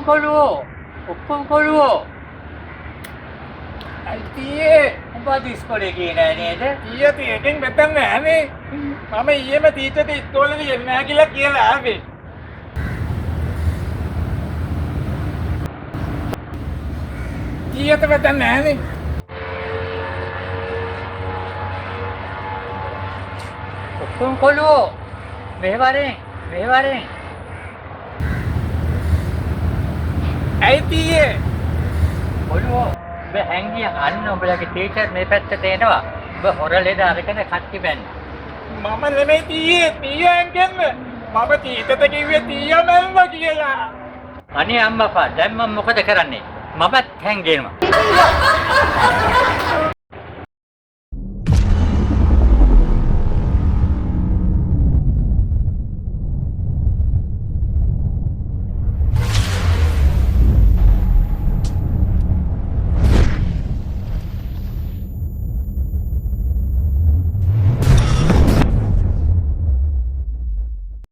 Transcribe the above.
ඔක්කොම කොළුවෝ. අයිතියේ උඹ අද ඉස්කෝලේ ගියේ නෑ නේද? ඊයේ තේකෙන් නැත්තම් නෑනේ. මම ඊයේම ටීචර්ට ඉස්කෝලේ යන්නේ නැහැ කියලා ආවේ. ඊයට වැටෙන්නේ නෑනේ. ඔක්කොම කොළුවෝ. මෙහෙවරෙන්. අයිතියේ කොළුවෝ. උඹ හැංගියන් අන්න උඹලගේ ටීචර් මේ පැත්තට එනවා. උඹ හොරලෙද අරගෙන කට්ටි බැන්න. මම නෙමෙයි ටීයන් කියන්නේ. මම ටීචර්ට කිව්වේ ටීයා මැම්මා කියලා. අනේ අම්මපා දැන් මම මොකද කරන්නේ? මමත් හැංගෙනවා.